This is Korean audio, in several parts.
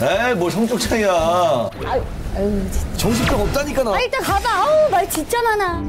에이, 뭘 성적 차이야. 아유, 정신병 없다니까, 나. 일단 가봐. 아우, 말 진짜 많아.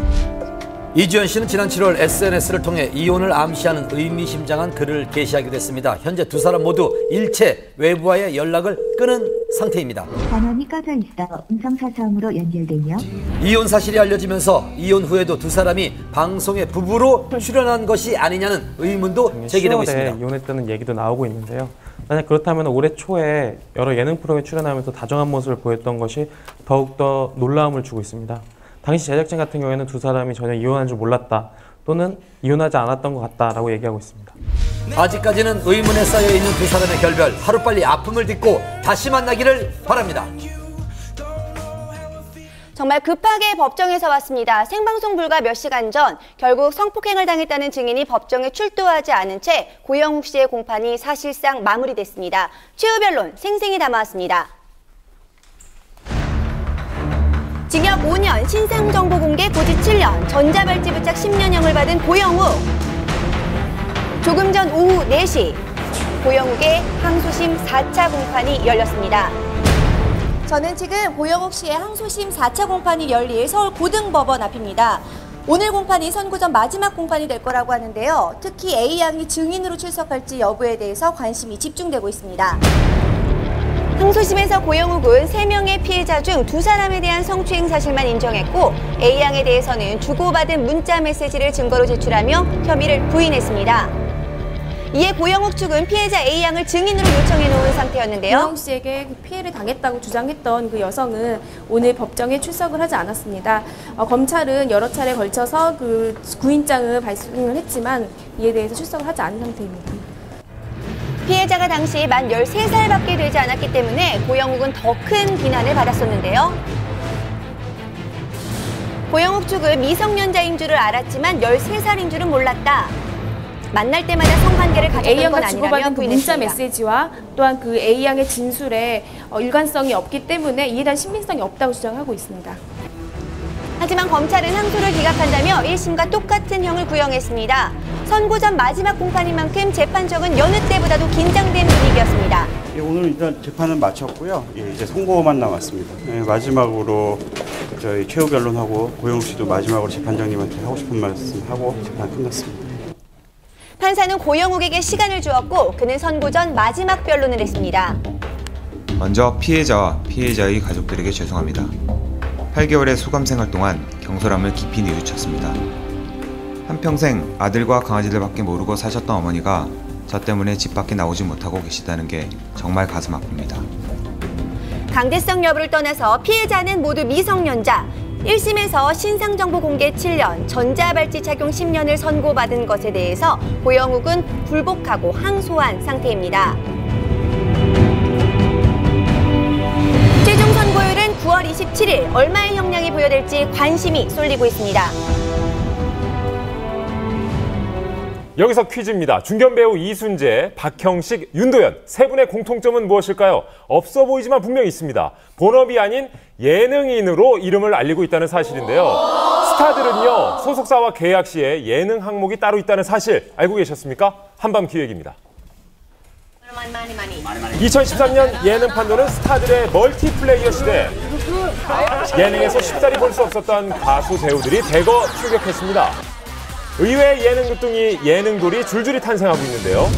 이주연 씨는 지난 7월 SNS를 통해 이혼을 암시하는 의미심장한 글을 게시하기도 했습니다. 현재 두 사람 모두 일체 외부와의 연락을 끊은 상태입니다. 전원이 꺼져 있어 음성사서음으로 연결되며 이혼 사실이 알려지면서 이혼 후에도 두 사람이 방송에 부부로 출연한 것이 아니냐는 의문도 제기되고 있습니다. 이혼했다는 얘기도 나오고 있는데요. 만약 그렇다면 올해 초에 여러 예능 프로그램에 출연하면서 다정한 모습을 보였던 것이 더욱더 놀라움을 주고 있습니다. 당시 제작진 같은 경우에는 두 사람이 전혀 이혼한 줄 몰랐다 또는 이혼하지 않았던 것 같다라고 얘기하고 있습니다. 아직까지는 의문에 쌓여있는 두 사람의 결별, 하루빨리 아픔을 딛고 다시 만나기를 바랍니다. 정말 급하게 법정에서 왔습니다. 생방송 불과 몇 시간 전 결국 성폭행을 당했다는 증인이 법정에 출두하지 않은 채 고영욱 씨의 공판이 사실상 마무리됐습니다. 최후 변론 생생히 담아왔습니다. 징역 5년, 신상정보 공개 고지 7년, 전자발찌 부착 10년형을 받은 고영욱. 조금 전 오후 4시, 고영욱의 항소심 4차 공판이 열렸습니다. 저는 지금 고영욱 씨의 항소심 4차 공판이 열릴 서울 고등법원 앞입니다. 오늘 공판이 선고 전 마지막 공판이 될 거라고 하는데요. 특히 A양이 증인으로 출석할지 여부에 대해서 관심이 집중되고 있습니다. 항소심에서 고영욱은 3명의 피해자 중 2사람에 대한 성추행 사실만 인정했고 A양에 대해서는 주고받은 문자 메시지를 증거로 제출하며 혐의를 부인했습니다. 이에 고영욱 측은 피해자 A양을 증인으로 요청해놓은 상태였는데요. 고영욱 씨에게 피해를 당했다고 주장했던 그 여성은 오늘 법정에 출석을 하지 않았습니다. 검찰은 여러 차례 걸쳐서 그 구인장을 발송을 했지만 이에 대해서 출석을 하지 않은 상태입니다. 피해자가 당시 만 13살밖에 되지 않았기 때문에 고영욱은 더 큰 비난을 받았었는데요. 고영욱 측은 미성년자인 줄을 알았지만 13살인 줄은 몰랐다. 만날 때마다 성관계를 가졌던 건 아니라며 그 문자 메시지와 또한 그 A양의 진술에 일관성이 없기 때문에 이에 대한 신빙성이 없다고 주장하고 있습니다. 하지만 검찰은 항소를 기각한다며 1심과 똑같은 형을 구형했습니다. 선고 전 마지막 공판인 만큼 재판정은 여느 때보다도 긴장된 분위기였습니다. 오늘 일단 재판은 마쳤고요. 이제 선고만 남았습니다. 마지막으로 저희 최후 변론하고 고영욱 씨도 마지막으로 재판장님한테 하고 싶은 말씀 하고 재판 끝났습니다. 판사는 고영욱에게 시간을 주었고 그는 선고 전 마지막 변론을 했습니다. 먼저 피해자와 피해자의 가족들에게 죄송합니다. 8개월의 수감 생활 동안 경솔함을 깊이 뉘우쳤습니다. 한평생 아들과 강아지들밖에 모르고 사셨던 어머니가 저 때문에 집 밖에 나오지 못하고 계시다는 게 정말 가슴 아픕니다. 강제성 여부를 떠나서 피해자는 모두 미성년자. 1심에서 신상정보 공개 7년, 전자발찌 착용 10년을 선고받은 것에 대해서 고영욱은 불복하고 항소한 상태입니다. 최종 선고율은 9월 27일, 얼마의 형량이 부여될지 관심이 쏠리고 있습니다. 여기서 퀴즈입니다. 중견배우 이순재, 박형식, 윤도현 세 분의 공통점은 무엇일까요? 없어 보이지만 분명히 있습니다. 본업이 아닌 예능인으로 이름을 알리고 있다는 사실인데요. 스타들은요, 소속사와 계약 시에 예능 항목이 따로 있다는 사실 알고 계셨습니까? 한밤기획입니다. 2013년 예능 판도는 스타들의 멀티플레이어 시대. 예능에서 쉽사리 볼 수 없었던 가수, 배우들이 대거 출격했습니다. 의외의 예능 누뚱이 예능돌이 줄줄이 탄생하고 있는데요.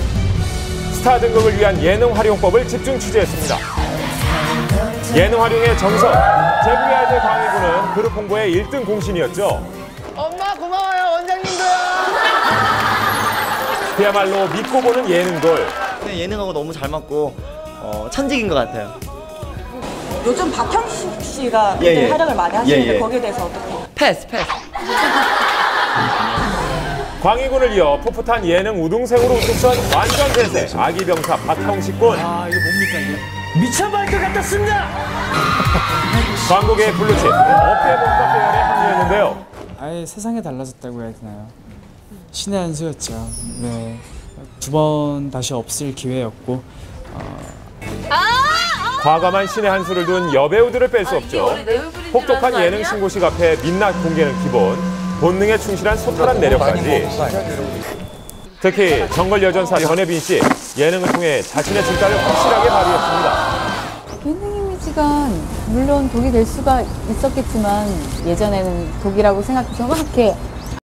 스타 등극을 위한 예능 활용법을 집중 취재했습니다. 예능 활용의 정석, 제부의 아들 광희군은 그룹 홍보의 1등 공신이었죠. 엄마 고마워요, 원장님도요. 그야말로 믿고 보는 예능돌. 예능하고 너무 잘 맞고 천직인 것 같아요. 요즘 박형식 씨가 굉장히 활약을 많이 하시는데 거기에 대해서 어떻게? 패스. 광희군을 이어 풋풋한 예능 우등생으로 우뚝선 완전 대세 아기 병사 박형식 군. 아, 이거 뭡니까 이게? 미쳐버릴 것 같았습니다. 광고계의 블루칩 어깨 몸과 배열에 합류했는데요. 아예 세상이 달라졌다고 해야 되나요? 신의 한 수였죠. 네, 2번 다시 없을 기회였고. 과감한 신의 한 수를 둔 여배우들을 뺄 수 없죠. 혹독한 예능 신고식 앞에 민낯 공개는 기본, 본능에 충실한 소탈한 매력까지. 특히 정글 여전사 전혜빈 씨, 예능을 통해 자신의 진가를 확실하게 발휘했습니다. 물론 독이 될 수가 있었겠지만 예전에는 독이라고 생각해서 막 이렇게